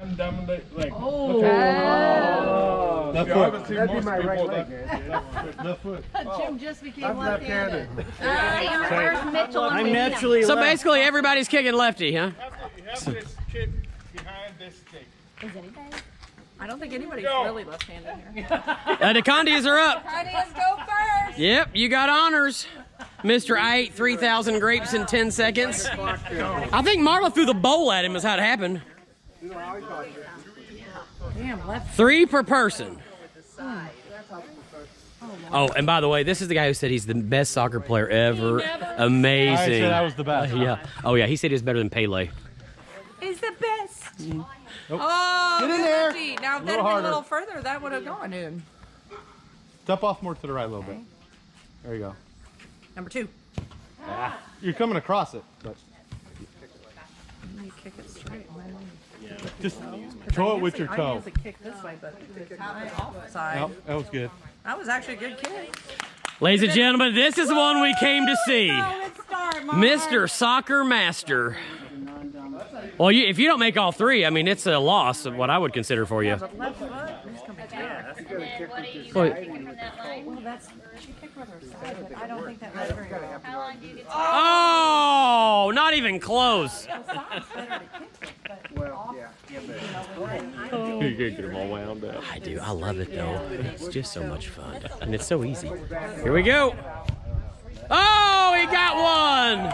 and down the leg. Oh. Left foot. That'd be my right leg. Left foot. Jim just became left-handed. I'm naturally So left. basically, everybody's kicking lefty, huh? You have this kick behind this kick. Is anybody? I don't think anybody's really left-handed here. The Condies are up. Condies go first. Yep, you got honors. Mr. I ate 3,000 grapes in 10 seconds. I think Marla threw the bowl at him is how it happened. Damn, left. 3 per person. Oh, and by the way, this is the guy who said he's the best soccer player ever. Amazing. I said I was the best. Yeah. Oh, yeah, he said he was better than Pele. He's the best. Nope. Oh, Get in there. Now, if that had been a little further, that would have gone in. Step off more to the right a little bit. There you go. Number 2. You're coming across it, but You kick it straight. just throw it with your I toe. usually kick this way, but it's my offside. Nope, that was good. That was actually a good kick. Ladies and gentlemen, this is the one we came to see. Let's start, Mom. Mr. Soccer Master. Well, if you don't make all 3, I mean, it's a loss of what I would consider for you. But left foot, he's going to be tough. And then what are you Well, taking from that line? Well, that's, she kicked with her side, but I don't think that was very well. How long do you get to Oh, not even close. The side's better to kick it, but off, You can't get them all wound up. I do. I love it, though. It's just so much fun. And it's so easy. Here we go. Oh, he got one.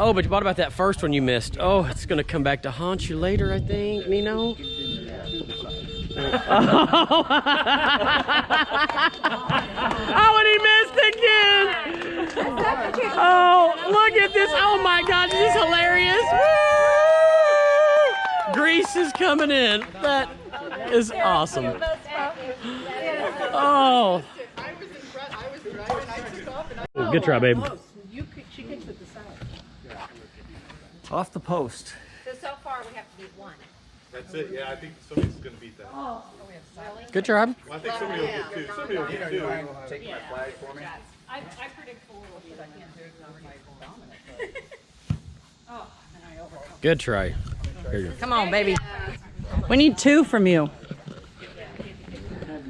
Oh, but what about that first one you missed? Oh, it's going to come back to haunt you later, I think, Nino. Oh, and he missed again. Oh, look at this. Oh, my God. This is hilarious. Woo! Grease is coming in. That is awesome. Oh. Good try, babe. she kicks with the side. Off the post. So far we have to beat 1. That's it. Yeah, I think somebody's going to beat that. Good job. Well, I think somebody will get 2. Somebody will get 2. Take my flag for me. I predict 4 will be like Good try. Here you go. Come on, baby. We need 2 from you.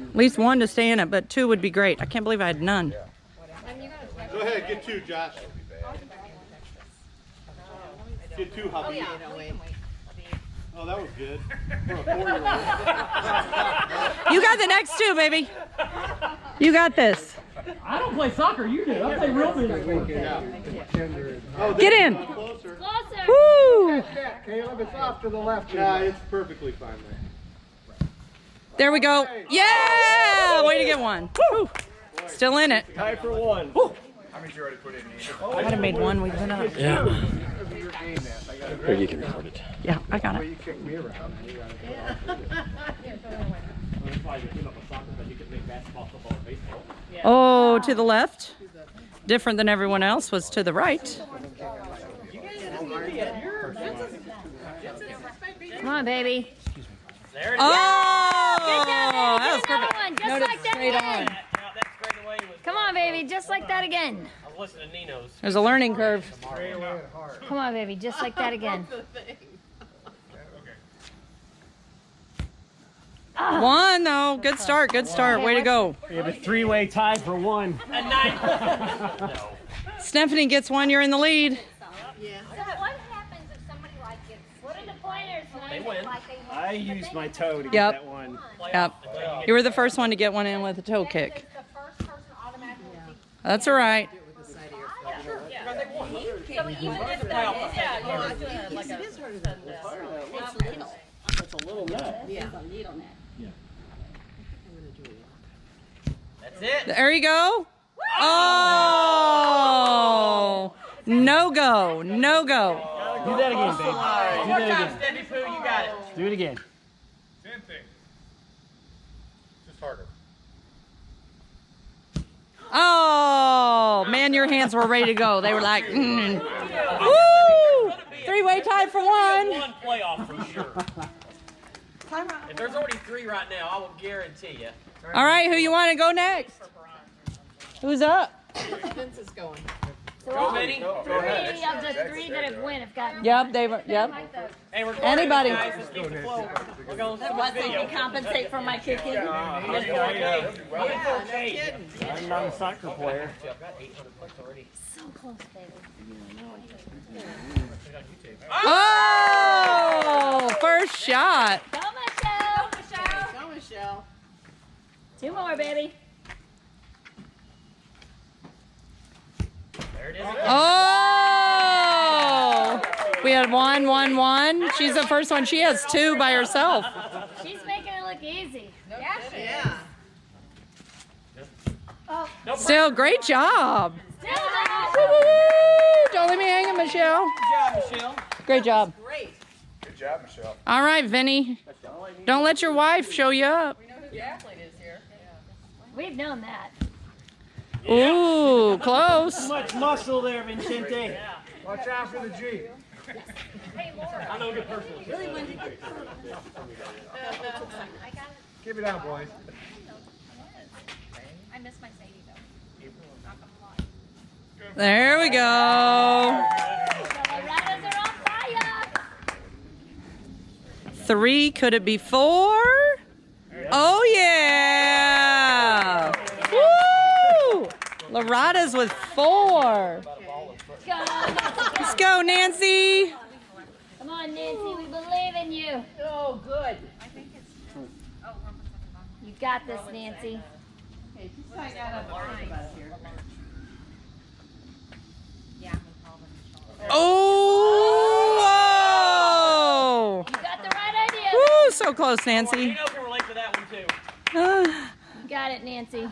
At least 1 to stay in it, but 2 would be great. I can't believe I had none. Go ahead, get 2, Josh. Get 2, Hubby. Oh, that was good. For a 4-year-old. You got the next 2, baby. You got this. I don't play soccer. You do. I play real big. Get in. Closer. Closer. Woo! Caleb, it's off to the left. Yeah, it's perfectly fine there. There we go. Yeah! Way to get 1. Woo. Still in it. Tie for 1. I'd have made 1. We've been up. Yeah. Here, you can record it. Yeah, I got it. Oh, to the left. Different than everyone else was to the right. Come on, baby. Oh, Good job, baby. that was Get another perfect. one, just Noted like that straight again. on. Come on, baby, just like that again. I was listening to Nino's. There's a learning curve. Come on, baby, just like that again. 1 though. Good start. Good start. Way to go. We have a 3-way tie for 1. Stephanie gets 1. You're in the lead. So what happens if somebody like gets put into pointers and they win? Like they I used my toe to get Yep. that 1. Yep. You were the first one to get 1 in with a toe kick. the first person automatically. That's all right. So even if that is, That's a little net. That's it. There you go. Oh, no go. No go. Do that again, babe. Do that again. Steady Poo, you got it. Do it again. Same thing. Just harder. Oh, man, your hands were ready to go. They were like, woo! 3-way tie for 1. One playoff for sure. If there's already 3 right now, I will guarantee you. All right, who you want to go next? Who's up? So So all three of the three that have won have gotten. Yep, they were. Yep. Hey, we're Anybody? guys. Let's keep the flow. We're going to What, they can compensate for my kicking? I'm not a soccer player. So close, baby. Oh, first shot. Go, Michelle. Go, Michelle. 2 more, baby. Oh, we had 1, 1, 1. She's the first one. She has 2 by herself. She's making it look easy. Yeah, she is. Oh, Still, great job. still not. Woo-hoo-hoo. Don't let me hang it, Michelle. Good job, Michelle. Great job. Great. Good job, Michelle. All right, Vinny. Don't let your wife show you up. We know who the athlete is here. We've known that. Ooh, close. Much muscle there, Vincente. Watch out for the G. I know a good person. Keep it out, boys. I miss my Sadie, though. There we go. The Rattles are on fire. 3, could it be 4? Oh, yeah. Woo! Lorada's with 4. Go, Let's go, Nancy. come on, Nancy. We believe in you. Oh, good. You got this, Nancy. Okay, just hang out on the front of us here. Oh! You got the right idea. Woo, so close, Nancy. You know can relate to that one, too. You got it, Nancy.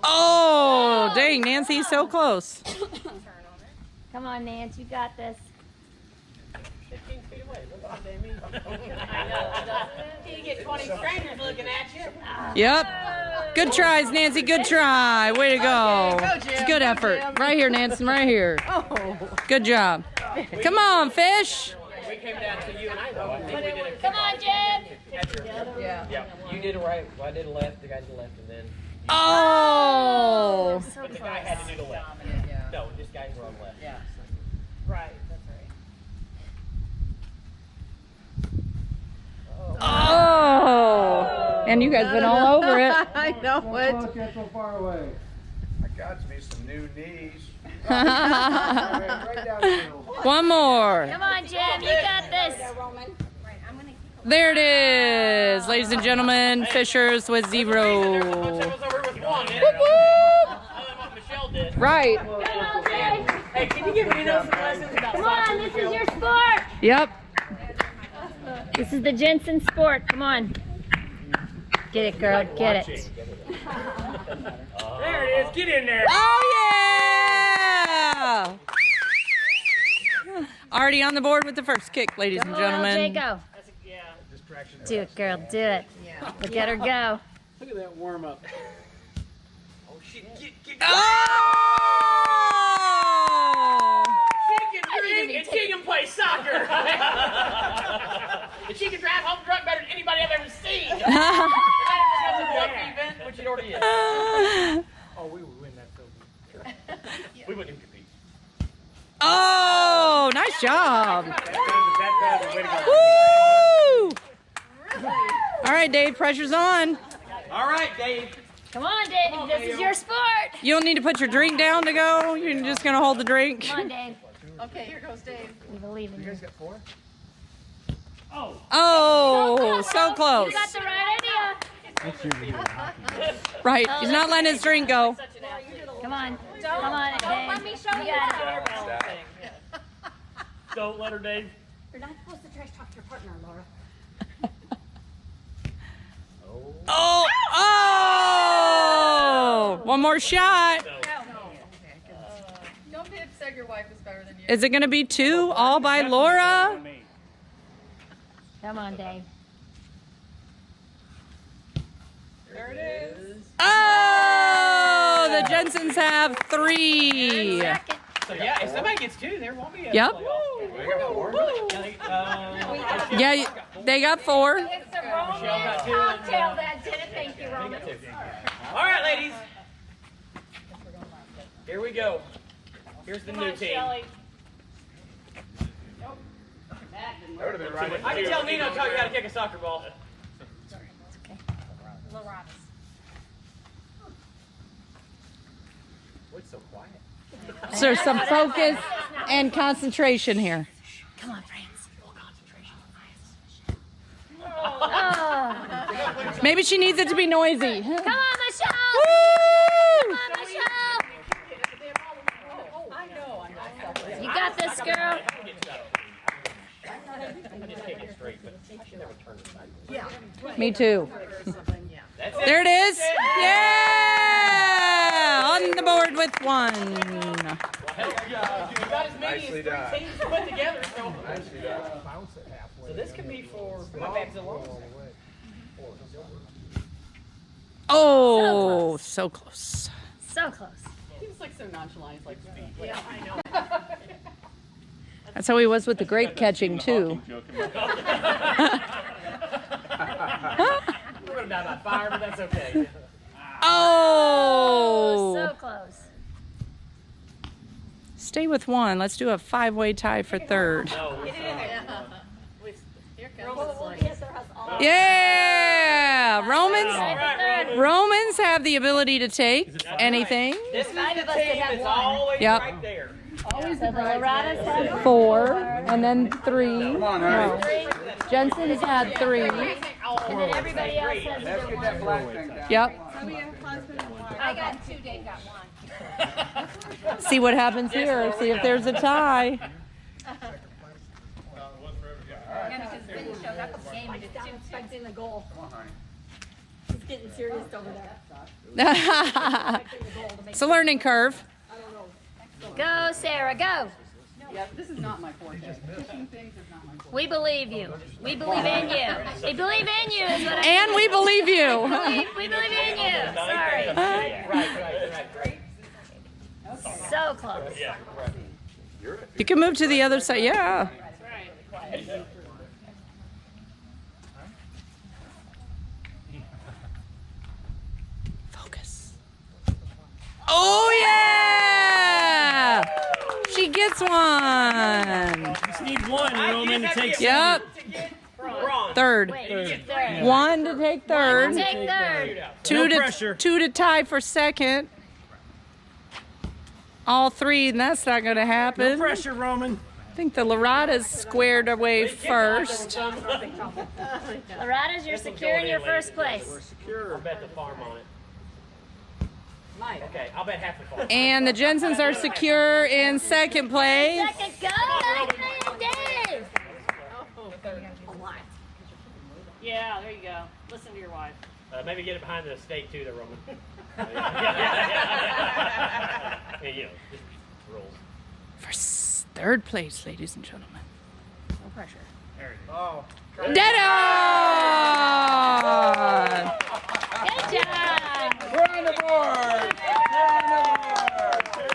Oh, dang, Nancy, so close. Come on, Nance. You got this. 15 feet away. You get 20 strangers looking at you. Yep. Good tries, Nancy. Good try. Way to go. Okay, go, Jim. It's good Go, effort. Jim. Right here, Nancy. Right here. Oh. Good job. Come on, fish. We came down to you and I, though. I think we did a Come on, Jim. Yeah. Yeah, you did a right. Well, I did a left. The guy did a left, and then. Oh. So But the guy had to do the left. Yeah. No, this guy's wrong left. Yeah. Right, that's right. Oh. And you guys been all over it. I know it. Get so far away. I got me some new knees. One more. Come on, Jim. You got this. There it is, ladies and gentlemen. Fishers with 0. It was over with 1, man. Whoop, whoop. Other than what Michelle did. Right. Come on, Jim. Hey, can you give me some lessons about Come on, this is your sport. Yep. This is the Jensen sport. Come on. Get it, girl. Get it. There it is. Get in there. Oh, yeah. Already on the board with the first kick, ladies and Go, LJ, gentlemen. go. Do it, girl. Do it. Look at her go. Look at that warm up. Oh, shit. Get. Oh! She can drink and she can play soccer. And she can drive home drunk better than anybody I've ever seen. And that becomes a Bluffy event, which it already is. Oh, we would win that film. We wouldn't even compete. Oh, nice job. Way to go. Woo! All right, Dave, pressure's on. All right, Dave. Come on, Dave. This is your sport. You don't need to put your drink down to go. You're just going to hold the drink. Come on, Dave. Okay, here goes Dave. We believe in you. Oh, so close. You got the right idea. Right, he's not letting his drink go. Come on. Come on, Dave. Let me show you. Got it. Don't let her, Dave. You're not supposed to trash talk to your partner, Laura. Oh, oh! One more shot. Don't be upset your wife is better than you. Is it going to be 2 all by Laura? Come on, Dave. There it is. Oh, the Jensens have 3. Second. So, yeah, if somebody gets 2, there won't be a Yep. playoff. Yeah, they got 4. It's a romance cocktail that did it. Thank you, All right, ladies. Here we go. Here's the new team. I can tell Nino taught you how to kick a soccer ball. What's so quiet? So there's some focus and concentration here. Come on, friends. Maybe she needs it to be noisy. Come on, Michelle. Woo! Come on, Michelle. You got this, girl. Me too. There it is. Yeah! On the board with one. You got as many as 3 teams to put together, so this could be for my bags alone. Oh, so close. So close. He was like so nonchalant. He's like, Yeah, I know. That's how he was with the grape catching too. We're gonna die by fire, but that's okay. Oh! So close. Stay with one. Let's do a 5-way tie for third. here comes. Yeah! Romans have the ability to take anything. This is the team that's always Yep. right there. So the Loradas have 4, and then 3. No. Jensen's had 3. and then everybody else has a different one. Yep. I got 2, Dave got 1. See what happens here. See if there's a tie. Yeah, because then you showed up at the game and it's expecting the goal. He's getting serious over there. It's a learning curve. Go, Sarah, go. Yeah, this is not my forte. Pushing things is not my forte. We believe you. We believe in you. We believe in you is what I And we believe you. We believe in you. Sorry. Right. So close. You can move to the other side. Yeah. Focus. Oh, yeah! She gets one. Just need one, Roman, to take Yep. Third. Wait, third. 1 to take third. Take third. 2 No pressure. 2 to tie for second. All 3, and that's not going to happen. pressure, Roman. I think the Loradas squared away first. Loradas, you're secure in your first place. I'll bet the farm on it. Okay, I'll bet half the farm. And the Jensens are secure in second place. Second, go, Dave. Yeah, there you go. Listen to your wife. Maybe get it behind the stake too, the Roman. You know, just rules. For third place, ladies and gentlemen. No pressure. Dead on! Good job. We're on the board.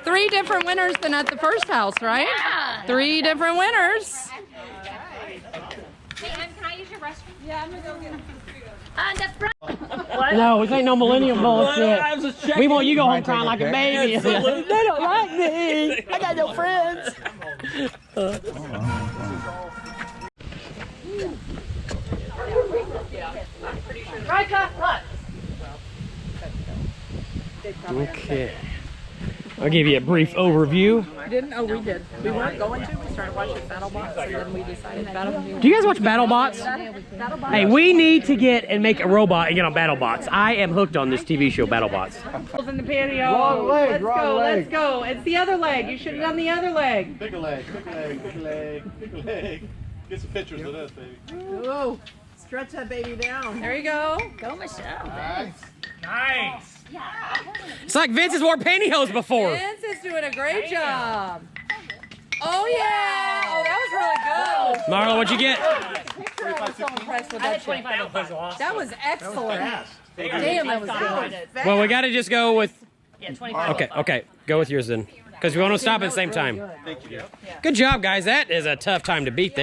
3 different winners than at the first house, right? Yeah. 3 different winners. Hey, Em, can I use your restroom? Yeah, I'm gonna go get him. On the front. No, this ain't no millennium bullshit. We want you to go home crying like a baby. They don't like me. I got no friends. Right, look. Okay. I'll give you a brief overview. Didn't? Oh, we did. We weren't going to. We started watching BattleBots, and then we decided BattleBots. Do you guys watch BattleBots? Hey, we need to get and make a robot and get on BattleBots. I am hooked on this TV show, BattleBots. In the patio. Wrong leg, Let's wrong go, leg. let's go. It's the other leg. You should have done the other leg. Big leg, big leg, big leg, big leg. Get some pictures of this, baby. Whoa. Stretch that baby down. There you go. Go, Michelle. Nice. It's like Vince has worn pantyhose before. Vince is doing a great job. Oh, yeah. Oh, that was really good. Marla, what'd you get? I was so impressed with that shit. That was excellent. Damn, that was good. Well, we got to just go with. Yeah, 25. Okay. Go with yours then. Because we want to stop at the same time. Good job, guys. That is a tough time to beat there.